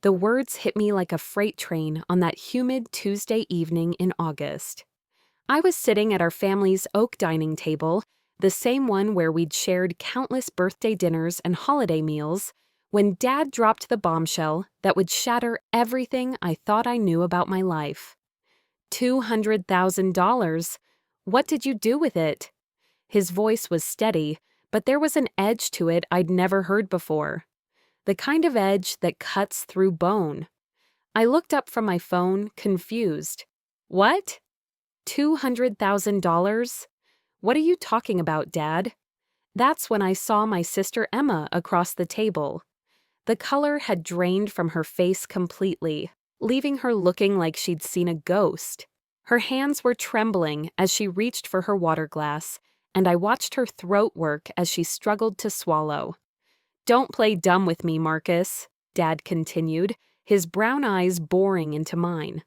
The words hit me like a freight train on that humid Tuesday evening in August. I was sitting at our family's oak dining table, the same one where we'd shared countless birthday dinners and holiday meals, when Dad dropped the bombshell that would shatter everything I thought I knew about my life. $200,000. What did you do with it? His voice was steady, but there was an edge to it I'd never heard before. The kind of edge that cuts through bone. I looked up from my phone, confused. What? $200,000? What are you talking about, Dad? That's when I saw my sister Emma across the table. The color had drained from her face completely, leaving her looking like she'd seen a ghost. Her hands were trembling as she reached for her water glass, and I watched her throat work as she struggled to swallow. "Don't play dumb with me, Marcus," Dad continued, his brown eyes boring into mine.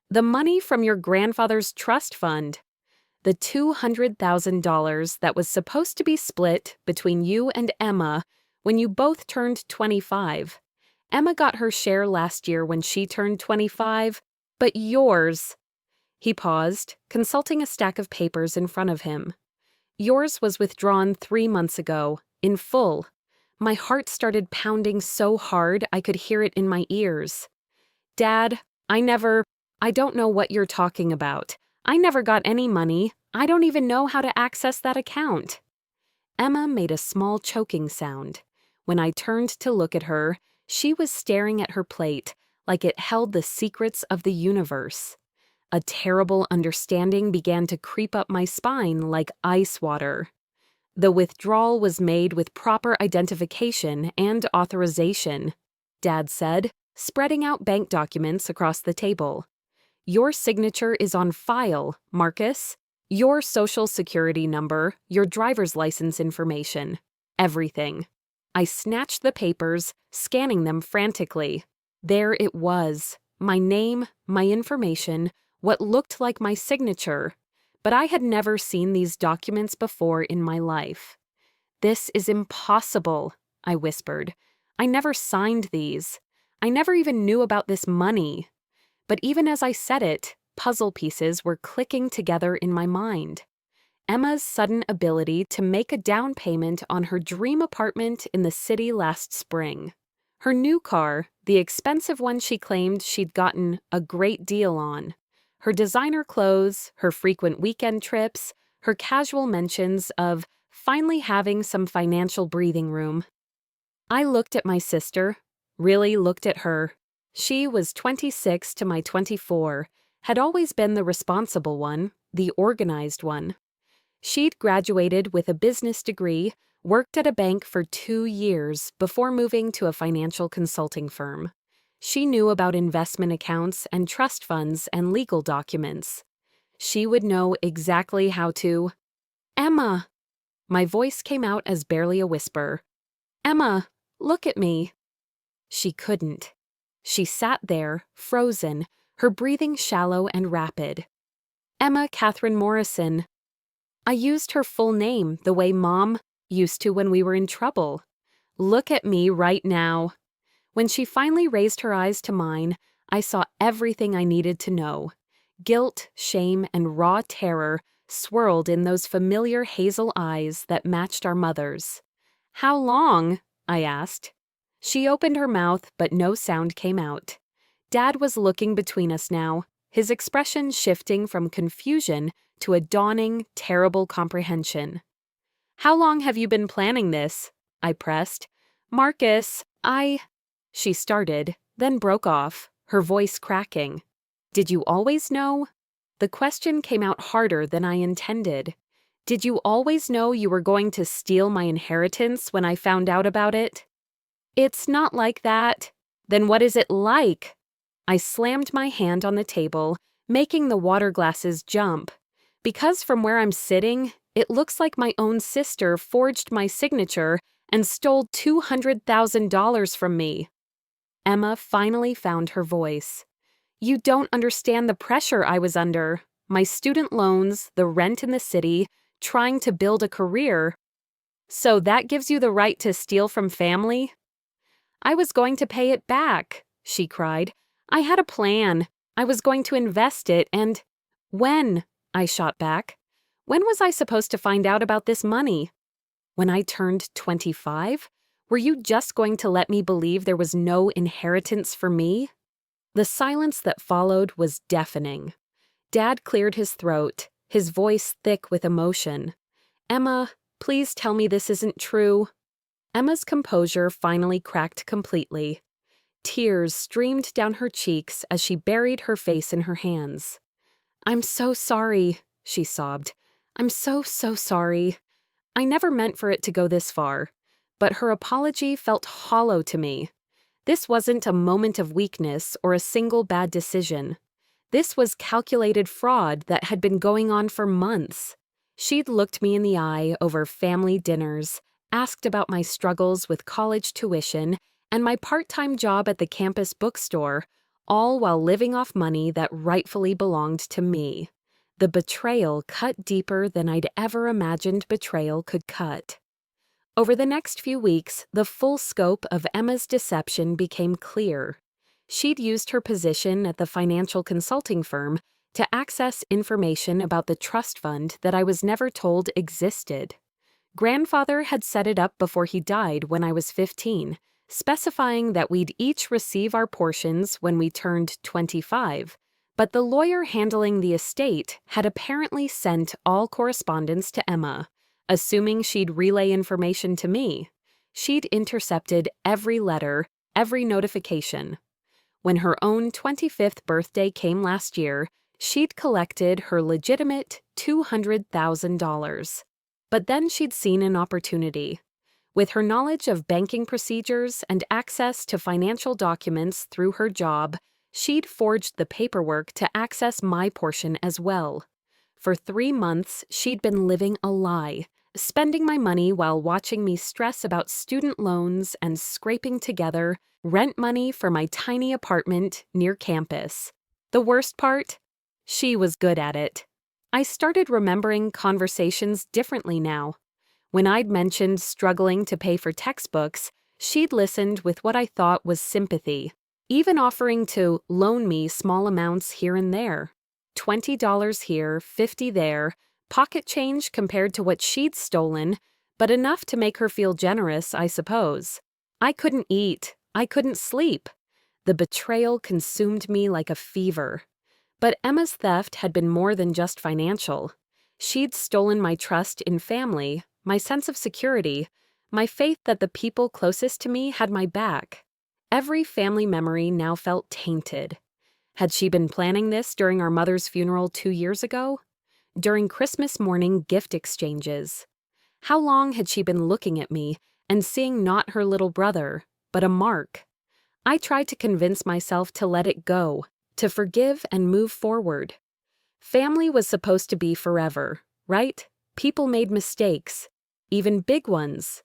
"The money from your grandfather's trust fund. The $200,000 that was supposed to be split between you and Emma when you both turned 25. Emma got her share last year when she turned 25, but yours—" He paused, consulting a stack of papers in front of him. "Yours was withdrawn 3 months ago, in full." My heart started pounding so hard I could hear it in my ears. "Dad, I don't know what you're talking about. I never got any money. I don't even know how to access that account." Emma made a small choking sound. When I turned to look at her, she was staring at her plate like it held the secrets of the universe. A terrible understanding began to creep up my spine like ice water. "The withdrawal was made with proper identification and authorization," Dad said, spreading out bank documents across the table. "Your signature is on file, Marcus. Your social security number, your driver's license information, everything." I snatched the papers, scanning them frantically. There it was, my name, my information, what looked like my signature. But I had never seen these documents before in my life. "This is impossible," I whispered. "I never signed these. I never even knew about this money." But even as I said it, puzzle pieces were clicking together in my mind. Emma's sudden ability to make a down payment on her dream apartment in the city last spring. Her new car, the expensive one she claimed she'd gotten a great deal on. Her designer clothes, her frequent weekend trips, her casual mentions of finally having some financial breathing room. I looked at my sister, really looked at her. She was 26 to my 24, had always been the responsible one, the organized one. She'd graduated with a business degree, worked at a bank for 2 years before moving to a financial consulting firm. She knew about investment accounts and trust funds and legal documents. She would know exactly how to— "Emma!" My voice came out as barely a whisper. "Emma, look at me." She couldn't. She sat there, frozen, her breathing shallow and rapid. "Emma Catherine Morrison." I used her full name the way Mom used to when we were in trouble. "Look at me right now." When she finally raised her eyes to mine, I saw everything I needed to know. Guilt, shame, and raw terror swirled in those familiar hazel eyes that matched our mother's. "How long?" I asked. She opened her mouth, but no sound came out. Dad was looking between us now, his expression shifting from confusion to a dawning, terrible comprehension. "How long have you been planning this?" I pressed. "Marcus, She started, then broke off, her voice cracking. "Did you always know?" The question came out harder than I intended. "Did you always know you were going to steal my inheritance when I found out about it?" "It's not like that." "Then what is it like?" I slammed my hand on the table, making the water glasses jump. Because from where I'm sitting, it looks like my own sister forged my signature and stole $200,000 from me. Emma finally found her voice. "You don't understand the pressure I was under. My student loans, the rent in the city, trying to build a career." "So that gives you the right to steal from family?" "I was going to pay it back," she cried. "I had a plan. I was going to invest it and—" "When?" I shot back. "When was I supposed to find out about this money? When I turned 25? Were you just going to let me believe there was no inheritance for me?" The silence that followed was deafening. Dad cleared his throat, his voice thick with emotion. "Emma, please tell me this isn't true." Emma's composure finally cracked completely. Tears streamed down her cheeks as she buried her face in her hands. "I'm so sorry," she sobbed. "I'm so sorry. I never meant for it to go this far." But her apology felt hollow to me. This wasn't a moment of weakness or a single bad decision. This was calculated fraud that had been going on for months. She'd looked me in the eye over family dinners, asked about my struggles with college tuition, and my part-time job at the campus bookstore, all while living off money that rightfully belonged to me. The betrayal cut deeper than I'd ever imagined betrayal could cut. Over the next few weeks, the full scope of Emma's deception became clear. She'd used her position at the financial consulting firm to access information about the trust fund that I was never told existed. Grandfather had set it up before he died when I was 15, specifying that we'd each receive our portions when we turned 25, but the lawyer handling the estate had apparently sent all correspondence to Emma, assuming she'd relay information to me. She'd intercepted every letter, every notification. When her own 25th birthday came last year, she'd collected her legitimate $200,000. But then she'd seen an opportunity. With her knowledge of banking procedures and access to financial documents through her job, she'd forged the paperwork to access my portion as well. For 3 months, she'd been living a lie, spending my money while watching me stress about student loans and scraping together rent money for my tiny apartment near campus. The worst part? She was good at it. I started remembering conversations differently now. When I'd mentioned struggling to pay for textbooks, she'd listened with what I thought was sympathy, even offering to loan me small amounts here and there. $20 here, $50 there, pocket change compared to what she'd stolen, but enough to make her feel generous, I suppose. I couldn't eat. I couldn't sleep. The betrayal consumed me like a fever. But Emma's theft had been more than just financial. She'd stolen my trust in family, my sense of security, my faith that the people closest to me had my back. Every family memory now felt tainted. Had she been planning this during our mother's funeral 2 years ago? During Christmas morning gift exchanges? How long had she been looking at me and seeing not her little brother, but a mark? I tried to convince myself to let it go, to forgive and move forward. Family was supposed to be forever, right? People made mistakes, even big ones.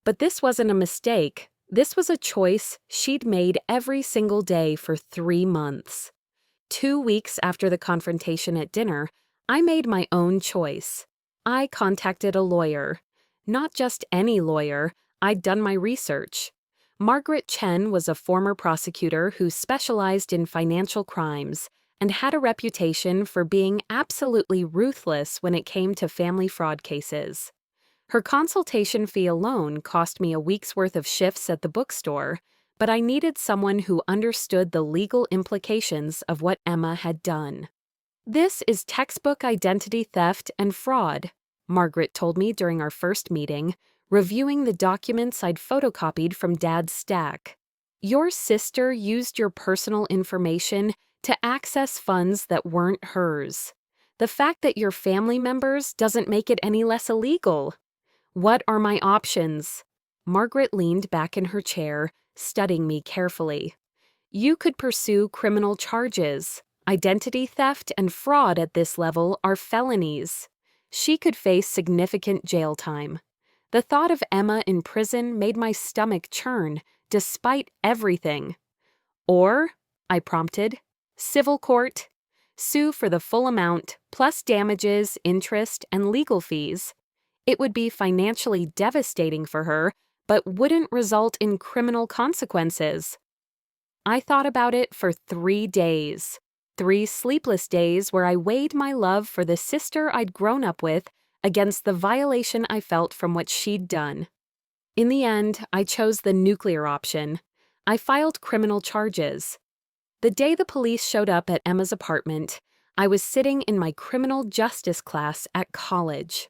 But this wasn't a mistake. This was a choice she'd made every single day for 3 months. 2 weeks after the confrontation at dinner, I made my own choice. I contacted a lawyer. Not just any lawyer, I'd done my research. Margaret Chen was a former prosecutor who specialized in financial crimes and had a reputation for being absolutely ruthless when it came to family fraud cases. Her consultation fee alone cost me a week's worth of shifts at the bookstore, but I needed someone who understood the legal implications of what Emma had done. "This is textbook identity theft and fraud," Margaret told me during our first meeting, reviewing the documents I'd photocopied from Dad's stack. "Your sister used your personal information to access funds that weren't hers. The fact that you're family members doesn't make it any less illegal. What are my options?" Margaret leaned back in her chair, studying me carefully. "You could pursue criminal charges. Identity theft and fraud at this level are felonies. She could face significant jail time. The thought of Emma in prison made my stomach churn, despite everything. "Or," I prompted, "civil court. Sue for the full amount, plus damages, interest, and legal fees. It would be financially devastating for her, but wouldn't result in criminal consequences." I thought about it for 3 days. 3 sleepless days where I weighed my love for the sister I'd grown up with against the violation I felt from what she'd done. In the end, I chose the nuclear option. I filed criminal charges. The day the police showed up at Emma's apartment, I was sitting in my criminal justice class at college.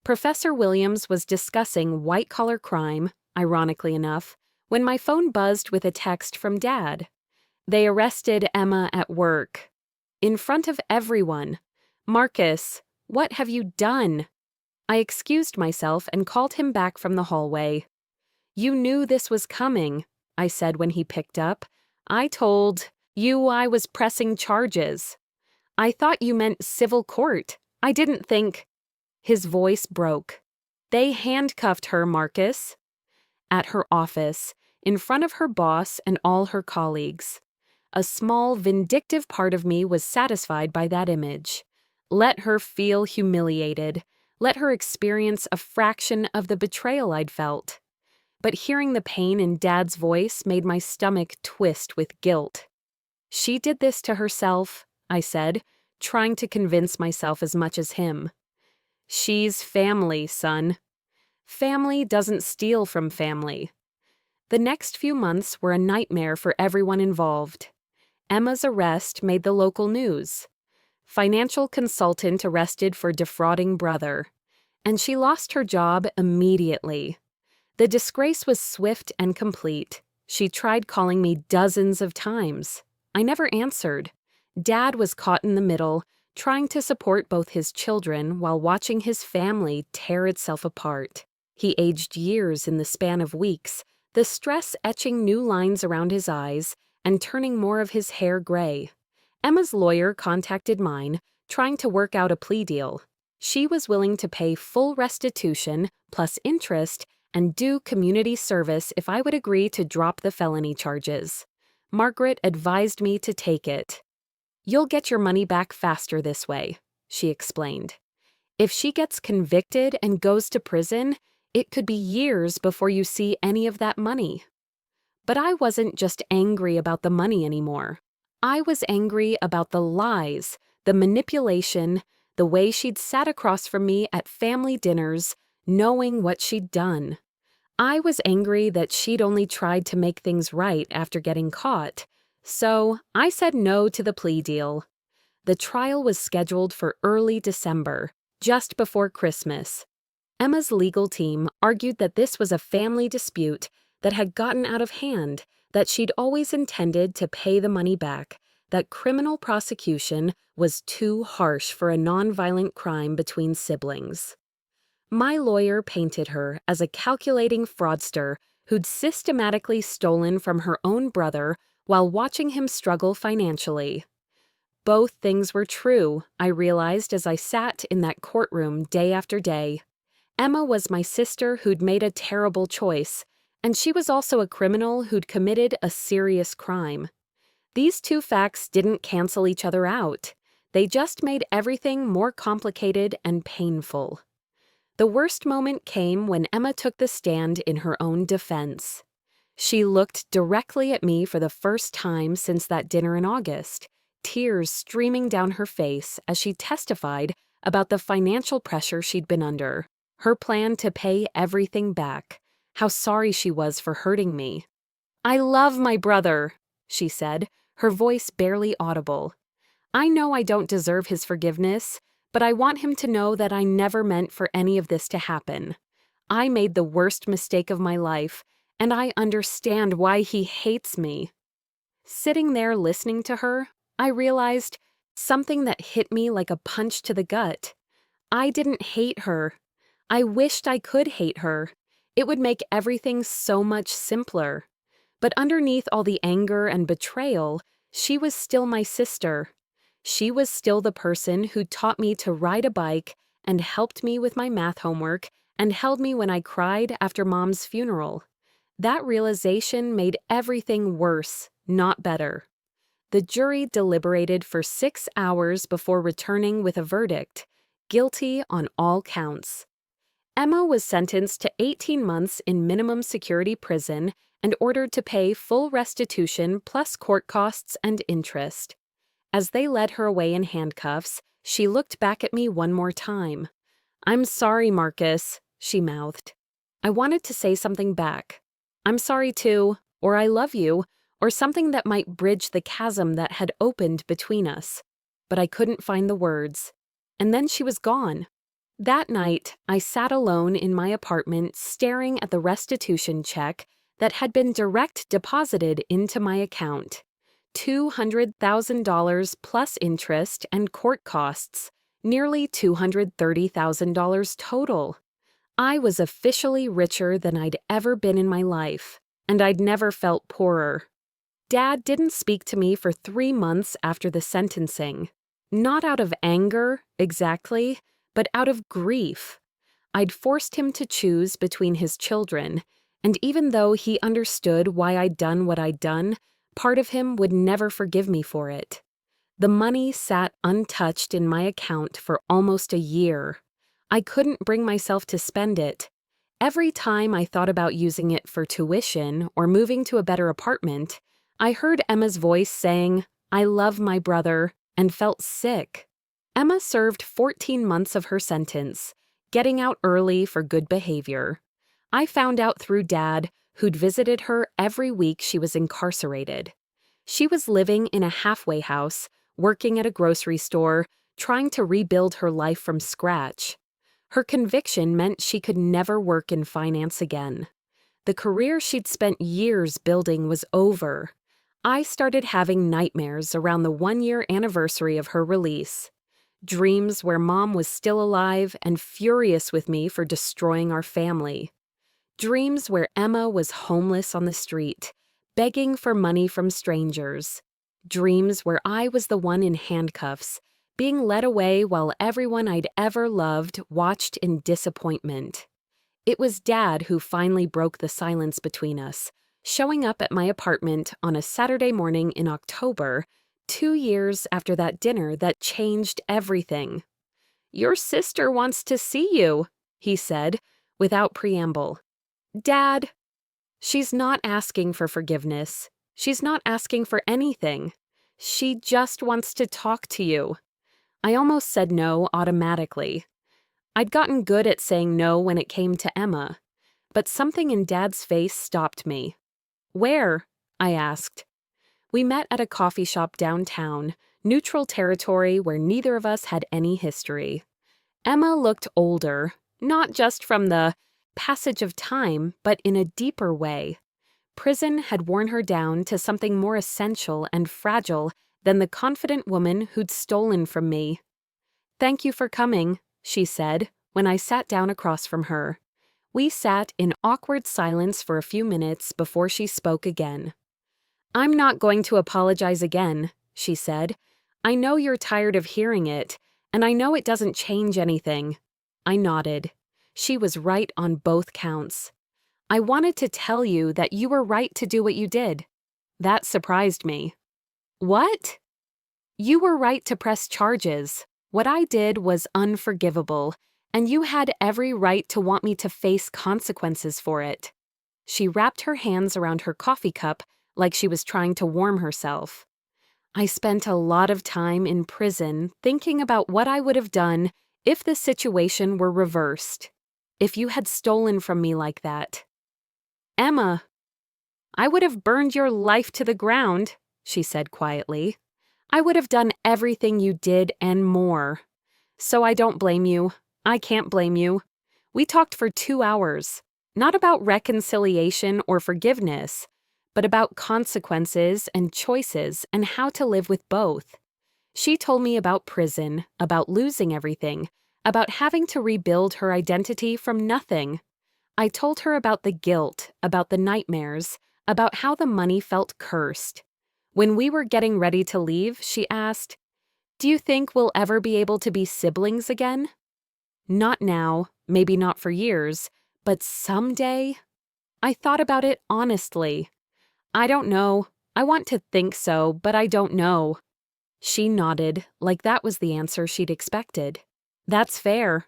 Professor Williams was discussing white-collar crime, ironically enough, when my phone buzzed with a text from Dad. They arrested Emma at work. In front of everyone. Marcus, what have you done? I excused myself and called him back from the hallway. You knew this was coming, I said when he picked up. I told you I was pressing charges. I thought you meant civil court. I didn't think. His voice broke. They handcuffed her, Marcus. At her office, in front of her boss and all her colleagues. A small, vindictive part of me was satisfied by that image. Let her feel humiliated. Let her experience a fraction of the betrayal I'd felt. But hearing the pain in Dad's voice made my stomach twist with guilt. She did this to herself, I said, trying to convince myself as much as him. She's family, son. Family doesn't steal from family. The next few months were a nightmare for everyone involved. Emma's arrest made the local news. Financial consultant arrested for defrauding brother. And she lost her job immediately. The disgrace was swift and complete. She tried calling me dozens of times. I never answered. Dad was caught in the middle, trying to support both his children while watching his family tear itself apart. He aged years in the span of weeks, the stress etching new lines around his eyes and turning more of his hair gray. Emma's lawyer contacted mine, trying to work out a plea deal. She was willing to pay full restitution, plus interest, and do community service if I would agree to drop the felony charges. Margaret advised me to take it. You'll get your money back faster this way, she explained. If she gets convicted and goes to prison, it could be years before you see any of that money. But I wasn't just angry about the money anymore. I was angry about the lies, the manipulation, the way she'd sat across from me at family dinners, knowing what she'd done. I was angry that she'd only tried to make things right after getting caught, so I said no to the plea deal. The trial was scheduled for early December, just before Christmas. Emma's legal team argued that this was a family dispute that had gotten out of hand, that she'd always intended to pay the money back, that criminal prosecution was too harsh for a nonviolent crime between siblings. My lawyer painted her as a calculating fraudster who'd systematically stolen from her own brother while watching him struggle financially. Both things were true, I realized as I sat in that courtroom day after day. Emma was my sister who'd made a terrible choice, and she was also a criminal who'd committed a serious crime. These two facts didn't cancel each other out. They just made everything more complicated and painful. The worst moment came when Emma took the stand in her own defense. She looked directly at me for the first time since that dinner in August, tears streaming down her face as she testified about the financial pressure she'd been under, her plan to pay everything back, how sorry she was for hurting me. "I love my brother," she said, her voice barely audible. "I know I don't deserve his forgiveness, but I want him to know that I never meant for any of this to happen. I made the worst mistake of my life, and I understand why he hates me." Sitting there listening to her, I realized something that hit me like a punch to the gut. I didn't hate her. I wished I could hate her. It would make everything so much simpler. But underneath all the anger and betrayal, she was still my sister. She was still the person who taught me to ride a bike and helped me with my math homework and held me when I cried after Mom's funeral. That realization made everything worse, not better. The jury deliberated for 6 hours before returning with a verdict, guilty on all counts. Emma was sentenced to 18 months in minimum security prison and ordered to pay full restitution plus court costs and interest. As they led her away in handcuffs, she looked back at me one more time. "I'm sorry, Marcus," she mouthed. I wanted to say something back. "I'm sorry too," or "I love you," or something that might bridge the chasm that had opened between us. But I couldn't find the words. And then she was gone. That night, I sat alone in my apartment staring at the restitution check that had been direct deposited into my account. $200,000 plus interest and court costs, nearly $230,000 total. I was officially richer than I'd ever been in my life, and I'd never felt poorer. Dad didn't speak to me for 3 months after the sentencing. Not out of anger, exactly, but out of grief. I'd forced him to choose between his children, and even though he understood why I'd done what I'd done, part of him would never forgive me for it. The money sat untouched in my account for almost a year. I couldn't bring myself to spend it. Every time I thought about using it for tuition or moving to a better apartment, I heard Emma's voice saying, "I love my brother," and felt sick. Emma served 14 months of her sentence, getting out early for good behavior. I found out through Dad, who'd visited her every week she was incarcerated. She was living in a halfway house, working at a grocery store, trying to rebuild her life from scratch. Her conviction meant she could never work in finance again. The career she'd spent years building was over. I started having nightmares around the 1-year anniversary of her release. Dreams where Mom was still alive and furious with me for destroying our family. Dreams where Emma was homeless on the street, begging for money from strangers. Dreams where I was the one in handcuffs, being led away while everyone I'd ever loved watched in disappointment. It was Dad who finally broke the silence between us, showing up at my apartment on a Saturday morning in October, 2 years after that dinner that changed everything. "Your sister wants to see you," he said, without preamble. "Dad, she's not asking for forgiveness. She's not asking for anything. She just wants to talk to you." I almost said no automatically. I'd gotten good at saying no when it came to Emma, but something in Dad's face stopped me. "Where?" I asked. We met at a coffee shop downtown, neutral territory where neither of us had any history. Emma looked older, not just from the passage of time, but in a deeper way. Prison had worn her down to something more essential and fragile than the confident woman who'd stolen from me. "Thank you for coming," she said, when I sat down across from her. We sat in awkward silence for a few minutes before she spoke again. "I'm not going to apologize again," she said. "I know you're tired of hearing it, and I know it doesn't change anything." I nodded. She was right on both counts. "I wanted to tell you that you were right to do what you did." That surprised me. "What?" "You were right to press charges. What I did was unforgivable, and you had every right to want me to face consequences for it." She wrapped her hands around her coffee cup like she was trying to warm herself. "I spent a lot of time in prison thinking about what I would have done if the situation were reversed. If you had stolen from me like that." "Emma, I would have burned your life to the ground," she said quietly. "I would have done everything you did and more. So I don't blame you. I can't blame you. We talked for 2 hours, not about reconciliation or forgiveness, but about consequences and choices and how to live with both. She told me about prison, about losing everything, about having to rebuild her identity from nothing. I told her about the guilt, about the nightmares, about how the money felt cursed. When we were getting ready to leave, she asked, "Do you think we'll ever be able to be siblings again?" "Not now, maybe not for years, but someday?" I thought about it honestly. "I don't know. I want to think so, but I don't know." She nodded, like that was the answer she'd expected. "That's fair."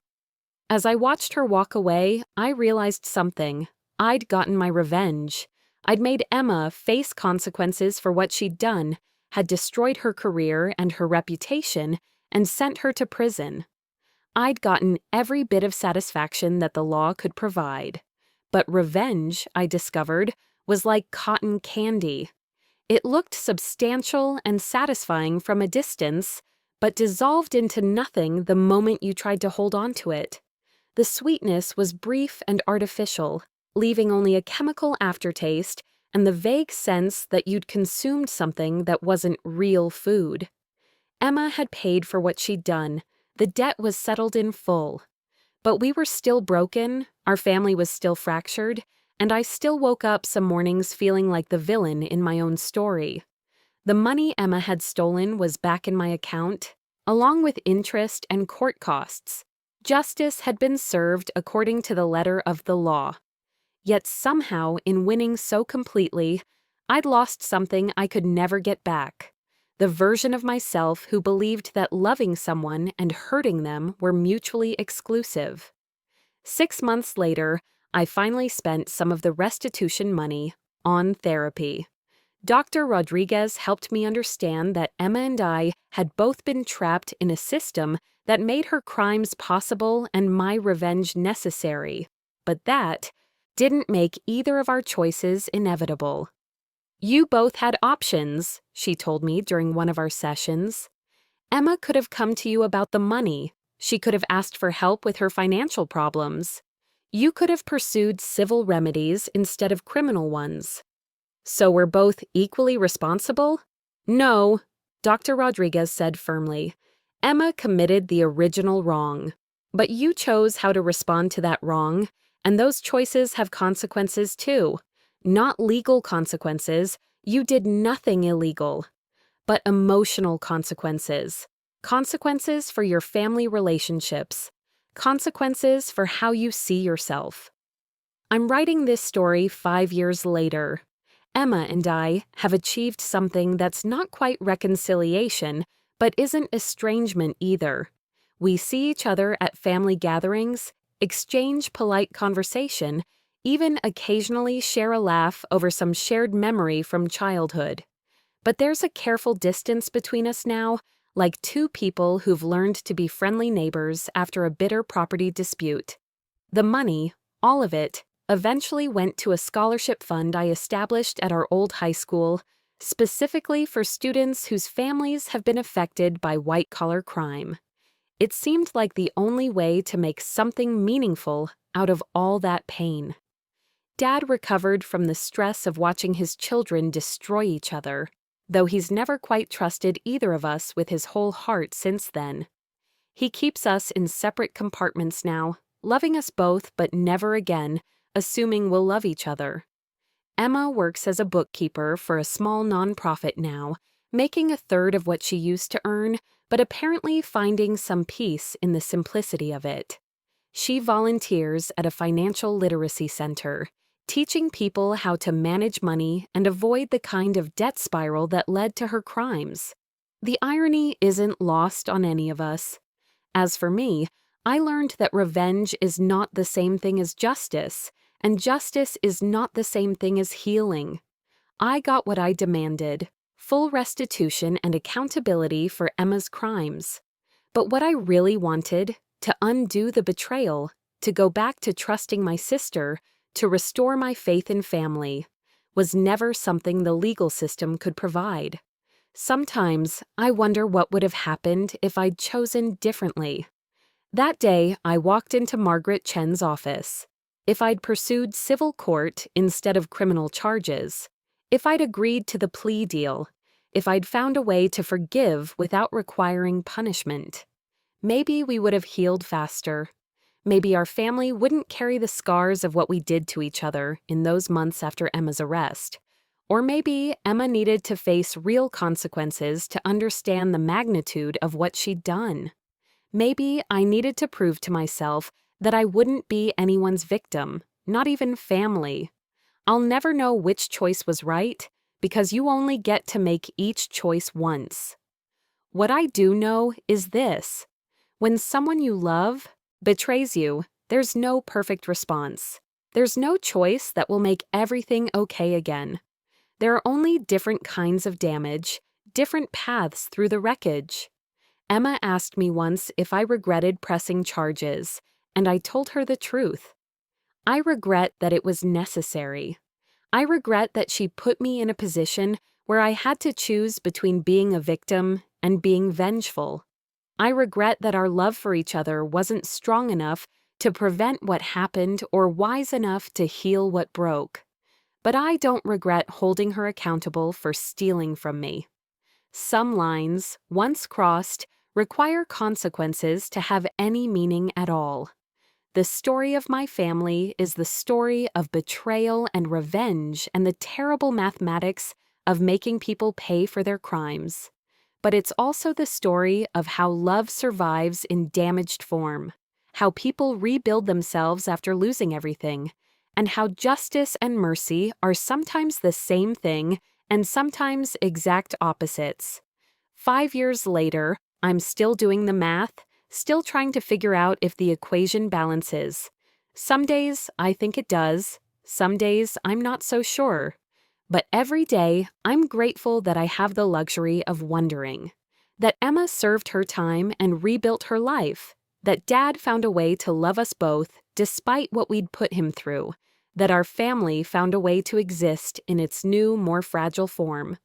As I watched her walk away, I realized something. I'd gotten my revenge. I'd made Emma face consequences for what she'd done, had destroyed her career and her reputation, and sent her to prison. I'd gotten every bit of satisfaction that the law could provide. But revenge, I discovered, was like cotton candy. It looked substantial and satisfying from a distance, but dissolved into nothing the moment you tried to hold on to it. The sweetness was brief and artificial, leaving only a chemical aftertaste and the vague sense that you'd consumed something that wasn't real food. Emma had paid for what she'd done. The debt was settled in full. But we were still broken, our family was still fractured, and I still woke up some mornings feeling like the villain in my own story. The money Emma had stolen was back in my account, along with interest and court costs. Justice had been served according to the letter of the law. Yet somehow, in winning so completely, I'd lost something I could never get back. The version of myself who believed that loving someone and hurting them were mutually exclusive. 6 months later, I finally spent some of the restitution money on therapy. Dr. Rodriguez helped me understand that Emma and I had both been trapped in a system that made her crimes possible and my revenge necessary, but that didn't make either of our choices inevitable. "You both had options," she told me during one of our sessions. Emma could have come to you about the money. She could have asked for help with her financial problems. You could have pursued civil remedies instead of criminal ones. So we're both equally responsible? No, Dr. Rodriguez said firmly. Emma committed the original wrong. But you chose how to respond to that wrong, and those choices have consequences too. Not legal consequences. You did nothing illegal. But emotional consequences. Consequences for your family relationships. Consequences for how you see yourself. I'm writing this story 5 years later. Emma and I have achieved something that's not quite reconciliation, but isn't estrangement either. We see each other at family gatherings, exchange polite conversation, even occasionally share a laugh over some shared memory from childhood. But there's a careful distance between us now, like two people who've learned to be friendly neighbors after a bitter property dispute. The money, all of it, eventually went to a scholarship fund I established at our old high school, specifically for students whose families have been affected by white-collar crime. It seemed like the only way to make something meaningful out of all that pain. Dad recovered from the stress of watching his children destroy each other, though he's never quite trusted either of us with his whole heart since then. He keeps us in separate compartments now, loving us both but never again, assuming we'll love each other. Emma works as a bookkeeper for a small nonprofit now, making a third of what she used to earn, but apparently finding some peace in the simplicity of it. She volunteers at a financial literacy center, teaching people how to manage money and avoid the kind of debt spiral that led to her crimes. The irony isn't lost on any of us. As for me, I learned that revenge is not the same thing as justice, and justice is not the same thing as healing. I got what I demanded, full restitution and accountability for Emma's crimes. But what I really wanted, to undo the betrayal, to go back to trusting my sister, to restore my faith in family, was never something the legal system could provide. Sometimes I wonder what would have happened if I'd chosen differently. That day, I walked into Margaret Chen's office. If I'd pursued civil court instead of criminal charges, if I'd agreed to the plea deal, if I'd found a way to forgive without requiring punishment, maybe we would have healed faster. Maybe our family wouldn't carry the scars of what we did to each other in those months after Emma's arrest. Or maybe Emma needed to face real consequences to understand the magnitude of what she'd done. Maybe I needed to prove to myself that I wouldn't be anyone's victim, not even family. I'll never know which choice was right, because you only get to make each choice once. What I do know is this: when someone you love betrays you, there's no perfect response. There's no choice that will make everything okay again. There are only different kinds of damage, different paths through the wreckage. Emma asked me once if I regretted pressing charges, and I told her the truth. I regret that it was necessary. I regret that she put me in a position where I had to choose between being a victim and being vengeful. I regret that our love for each other wasn't strong enough to prevent what happened or wise enough to heal what broke. But I don't regret holding her accountable for stealing from me. Some lines, once crossed, require consequences to have any meaning at all. The story of my family is the story of betrayal and revenge and the terrible mathematics of making people pay for their crimes. But it's also the story of how love survives in damaged form, how people rebuild themselves after losing everything, and how justice and mercy are sometimes the same thing and sometimes exact opposites. 5 years later, I'm still doing the math, still trying to figure out if the equation balances. Some days I think it does, some days I'm not so sure. But every day I'm grateful that I have the luxury of wondering. That Emma served her time and rebuilt her life. That Dad found a way to love us both despite what we'd put him through. That our family found a way to exist in its new, more fragile form.